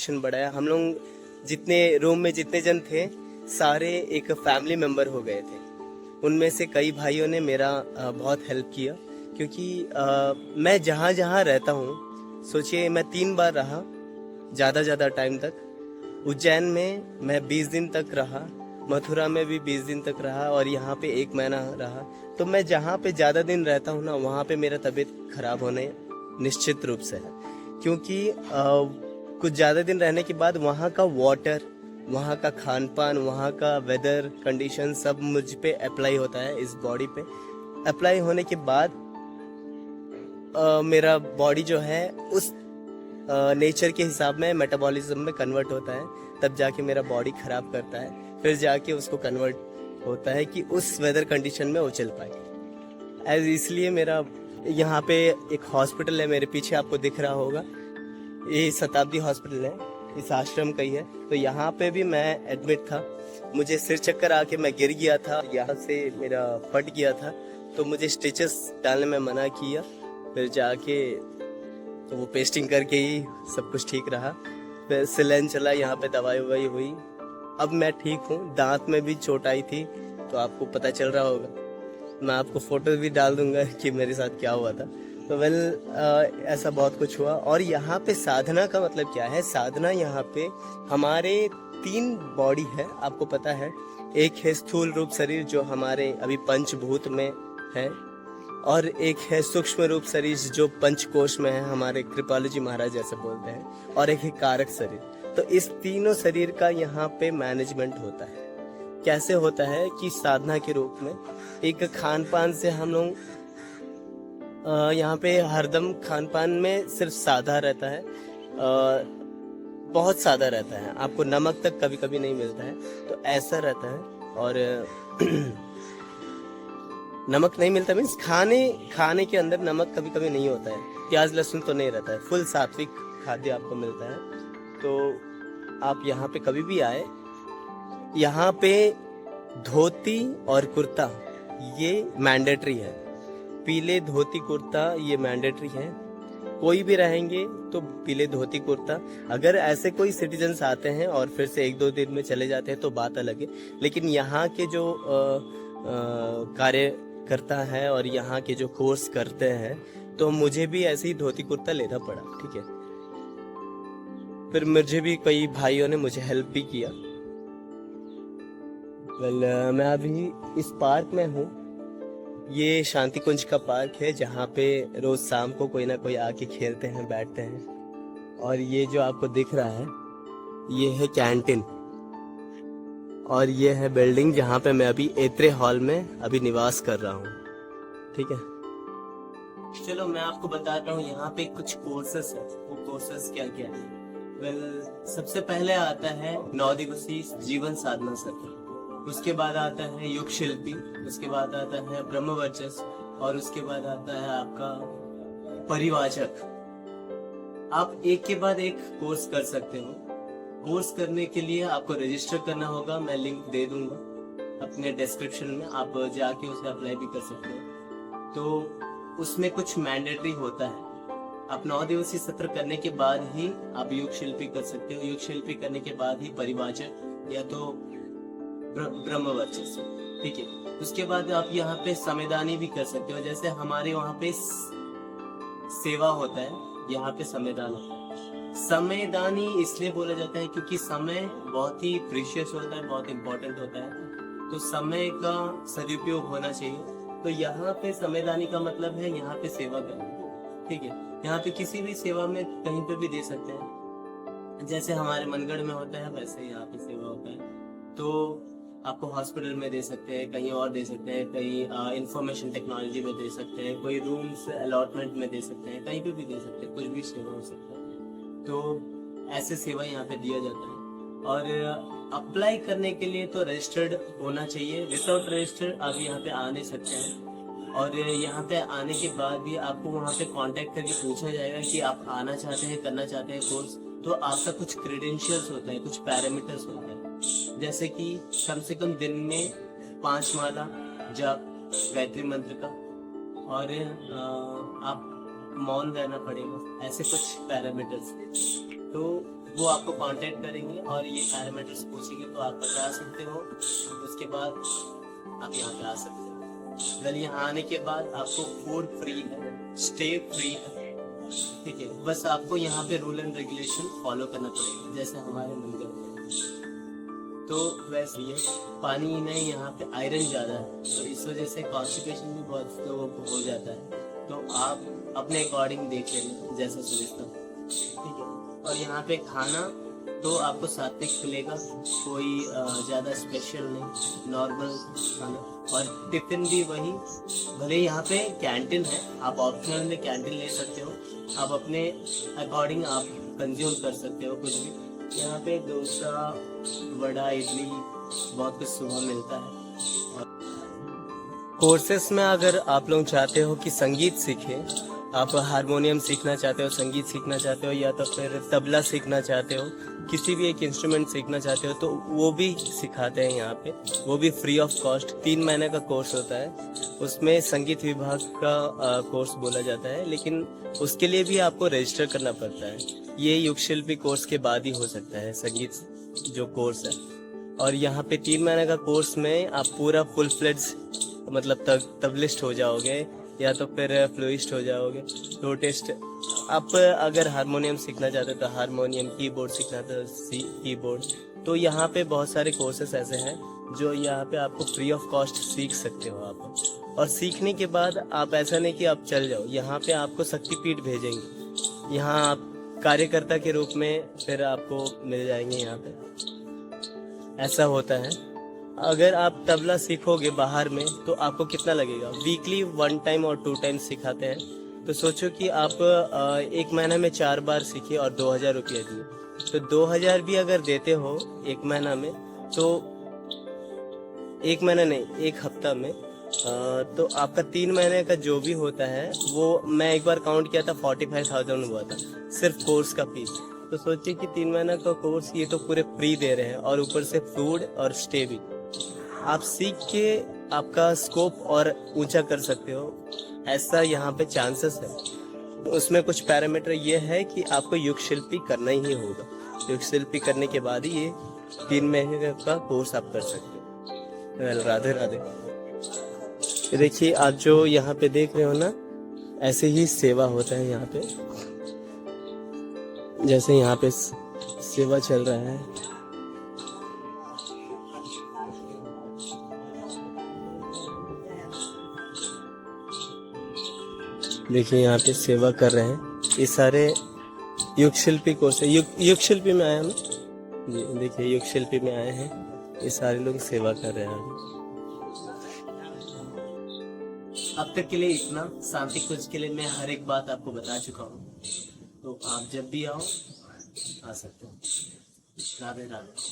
Competition बढ़ाया। हम लोग जितने रूम में जितने जन थे सारे एक फैमिली मेम्बर हो गए थे। उनमें से कई भाइयों ने मेरा बहुत हेल्प किया, क्योंकि मैं जहाँ जहाँ रहता हूँ, सोचिए मैं 3 बार रहा ज़्यादा टाइम तक। उज्जैन में मैं 20 दिन तक रहा, मथुरा में भी 20 दिन तक रहा, और यहाँ पे 1 महीना रहा। तो मैं जहाँ पे ज़्यादा दिन रहता हूँ ना, वहाँ पे मेरा तबीयत खराब होने निश्चित रूप से है, क्योंकि कुछ ज़्यादा दिन रहने के बाद वहाँ का वाटर, वहाँ का खान पान, वहाँ का वेदर कंडीशन सब मुझ पे अप्लाई होता है, इस बॉडी पे अप्लाई होने के बाद मेरा बॉडी जो है उस नेचर के हिसाब में मेटाबॉलिज्म में कन्वर्ट होता है, तब जाके मेरा बॉडी खराब करता है, फिर जाके उसको कन्वर्ट होता है कि उस वेदर कंडीशन में वो चल पाए। इसलिए मेरा यहाँ पे एक हॉस्पिटल है, मेरे पीछे आपको दिख रहा होगा, ये शताब्दी हॉस्पिटल है, इस आश्रम का ही है। तो यहाँ पे भी मैं एडमिट था, मुझे सिर चक्कर आके मैं गिर गया था, यहाँ से मेरा फट गया था, तो मुझे स्टिचेस डालने में मना किया। फिर जाके तो वो पेस्टिंग करके ही सब कुछ ठीक रहा। फिर सिलेंडर चला, यहाँ पे दवाई ववाई हुई, अब मैं ठीक हूँ। दांत में भी चोट आई थी, तो आपको पता चल रहा होगा, मैं आपको फोटो भी डाल दूंगा कि मेरे साथ क्या हुआ था। तो ऐसा बहुत कुछ हुआ। और यहाँ पे साधना का मतलब क्या है, साधना यहाँ पे हमारे 3 बॉडी है, आपको पता है। एक है स्थूल रूप शरीर जो हमारे अभी पंचभूत में है, और एक है सूक्ष्म रूप शरीर जो पंचकोश में है, हमारे कृपालु जी महाराज जैसे बोलते हैं, और एक है कारक शरीर। तो इस तीनों शरीर का यहाँ पे मैनेजमेंट होता है। कैसे होता है कि साधना के रूप में एक खान पान से हम लोग यहाँ पे हरदम खान पान में सिर्फ सादा रहता है, बहुत सादा रहता है, आपको नमक तक कभी कभी नहीं मिलता है, तो ऐसा रहता है। और नमक नहीं मिलता मीन्स खाने के अंदर नमक कभी कभी नहीं होता है, प्याज लहसुन तो नहीं रहता है, फुल सात्विक खाद्य आपको मिलता है। तो आप यहाँ पे कभी भी आए, यहाँ पे धोती और कुर्ता ये मैंडेटरी है, पीले धोती कुर्ता ये मैंडेटरी है। कोई भी रहेंगे तो पीले धोती कुर्ता। अगर ऐसे कोई सिटीजन्स आते हैं और फिर से 1-2 दिन में चले जाते हैं तो बात अलग है, लेकिन यहाँ के जो कार्य करता है और यहाँ के जो कोर्स करते हैं, तो मुझे भी ऐसे ही धोती कुर्ता लेना पड़ा, ठीक है। फिर मुझे भी कई भाइयों ने मुझे हेल्प भी किया। मैं अभी इस पार्क में हूँ, ये शांति कुंज का पार्क है, जहाँ पे रोज शाम को कोई ना कोई आके खेलते हैं, बैठते हैं। और ये जो आपको दिख रहा है ये है कैंटीन, और ये है बिल्डिंग जहाँ पे मैं अभी एत्रे हॉल में अभी निवास कर रहा हूँ, ठीक है। चलो मैं आपको बताता हूँ यहाँ पे कुछ कोर्सेस है, वो कोर्सेस क्या क्या है। सबसे पहले आता है 9 दिवसीय जीवन साधना सत्र, उसके बाद आता है युग शिल्पी, उसके बाद आता है ब्रह्म वर्चस्व, और उसके बाद आता है आपका परिवाचक। आप एक के बाद एक कोर्स कर सकते हो। कोर्स करने के लिए आपको रजिस्टर करना होगा, मैं लिंक दे दूंगा अपने डिस्क्रिप्शन में, आप जाके उसे अप्लाई भी कर सकते हो। तो उसमें कुछ मैंडेटरी होता है। आप 9 दिवसीय सत्र करने के बाद ही आप युग शिल्पी कर सकते हो, युग शिल्पी करने के बाद ही परिवाचक या तो ब्रह्म वर्चस्व, ठीक है। उसके बाद आप यहाँ पे संविधानी भी कर सकते हो, जैसे हमारे वहाँ पे सेवा होता है, यहाँ पे संविधान होता है। संवैधानी इसलिए बोला जाता है क्योंकि समय बहुत ही प्रीशियस होता है, बहुत इंपॉर्टेंट होता है, तो समय का सदुपयोग होना चाहिए। तो यहाँ पे संवैधानी का मतलब है यहाँ पे सेवा करना, ठीक है। यहाँ पे किसी भी सेवा में कहीं पे भी दे सकते हैं, जैसे हमारे मनगढ़ में होता है वैसे यहाँ पे सेवा होता है। तो आपको हॉस्पिटल में दे सकते हैं, कहीं और दे सकते हैं, कहीं इंफॉर्मेशन टेक्नोलॉजी में दे सकते हैं, कोई रूम्स अलॉटमेंट में दे सकते हैं, कहीं पे भी दे सकते हैं, कुछ भी सेवा हो सकता है। तो ऐसे सेवा यहाँ पे दिया जाता है। और अप्लाई करने के लिए तो रजिस्टर्ड होना चाहिए, विदाउट रजिस्टर्ड आप यहाँ पे आ नहीं सकते हैं। और यहाँ पे आने के बाद भी आपको वहाँ पे कांटेक्ट करके पूछा जाएगा कि आप आना चाहते हैं, करना चाहते हैं कोर्स, तो आपका कुछ क्रेडेंशियल्स होता है, कुछ पैरामीटर्स होते हैं, जैसे कि कम से कम दिन में 5 माला जप गायत्री मंत्र का, और आप मौन रहना पड़ेगा, ऐसे कुछ पैरामीटर्स। तो वो आपको कांटेक्ट करेंगे और ये पैरामीटर्स पूछेंगे तो आप बता सकते हो। उसके बाद आप यहाँ पे आ सकते हो। वेल यहाँ आने के बाद आपको फूड फ्री है, स्टे फ्री है, ठीक है। बस आपको यहाँ पे रूल एंड रेगुलेशन फॉलो करना पड़ेगा, जैसे हमारे मंदिर में। तो वैसे ये पानी में यहाँ पे आयरन ज़्यादा है, तो इस वजह से कॉन्स्टिपेशन भी बहुत लोगों को हो जाता है। तो आप अपने अकॉर्डिंग देख लेना जैसा सुविधा, ठीक है। और यहाँ पे खाना तो आपको सात्विक मिलेगा, कोई ज़्यादा स्पेशल नहीं, नॉर्मल खाना। और टिफिन भी वही, भले यहाँ पे कैंटीन है, आप ऑप्शनल में कैंटीन ले सकते हो, आप अपने अकॉर्डिंग आप कंज्यूम कर सकते हो कुछ भी। यहाँ पे डोसा, वड़ा, इडली बहुत कुछ सुबह मिलता है। कोर्सेस में अगर आप लोग चाहते हो कि संगीत सीखें, आप हारमोनियम सीखना चाहते हो, संगीत सीखना चाहते हो, या तो फिर तबला सीखना चाहते हो, किसी भी एक इंस्ट्रूमेंट सीखना चाहते हो, तो वो भी सिखाते हैं यहाँ पे। वो भी फ्री ऑफ कॉस्ट 3 महीने का कोर्स होता है। उसमें संगीत विभाग का कोर्स बोला जाता है, लेकिन उसके लिए भी आपको रजिस्टर करना पड़ता है। ये युग शिल्पी कोर्स के बाद ही हो सकता है संगीत जो कोर्स है। और यहाँ पे 3 महीने का कोर्स में आप पूरा फुल फ्लेड्स मतलब तबलिस्ट हो जाओगे, या तो फिर फ्लूइस्ट हो जाओगे, फ्लूटिस्ट। आप अगर हारमोनियम सीखना चाहते हो तो हारमोनियम, कीबोर्ड सीखना तो कीबोर्ड। तो यहाँ पे बहुत सारे कोर्सेस ऐसे हैं जो यहाँ पे आपको फ्री ऑफ कॉस्ट सीख सकते हो आप। और सीखने के बाद आप ऐसा नहीं कि आप चल जाओ, यहाँ पे आपको शक्तिपीठ भेजेंगे, यहाँ आप कार्यकर्ता के रूप में फिर आपको मिल जाएंगे यहाँ पे। ऐसा होता है। अगर आप तबला सीखोगे बाहर में तो आपको कितना लगेगा? वीकली 1 टाइम और 2 टाइम सिखाते हैं। तो सोचो कि आप 1 महीना में 4 बार सीखिए और 2000 रुपये दिए, तो 2000 भी अगर देते हो 1 महीना में, तो 1 महीना नहीं, 1 हफ्ता में, तो आपका 3 महीने का जो भी होता है वो मैं एक बार काउंट किया था 45,000 हुआ था सिर्फ कोर्स का फीस। तो सोचिए कि 3 महीना का कोर्स ये तो पूरे फ्री दे रहे हैं, और ऊपर से फूड और स्टे भी। आप सीख के आपका स्कोप और ऊंचा कर सकते हो, ऐसा यहाँ पे चांसेस है। उसमें कुछ पैरामीटर ये है कि आपको युग शिल्पी करना ही होगा। युग शिल्पी करने के बाद ही ये 3 महीने का कोर्स आप कर सकते हो। वेल, राधे राधे। देखिए आप जो यहाँ पे देख रहे हो ना, ऐसे ही सेवा होता है यहाँ पे। जैसे यहाँ पे सेवा चल रहा है, देखिए यहाँ पे सेवा कर रहे हैं। ये सारे युग शिल्पी कोर्स है। युग शिल्पी में आए हम जी, देखिए युग शिल्पी में आए हैं, ये सारे लोग सेवा कर रहे हैं। अब तक के लिए इतना। शांति कुंज के लिए मैं हर एक बात आपको बता चुका हूँ, तो आप जब भी आओ आ सकते हो। राधे राधे।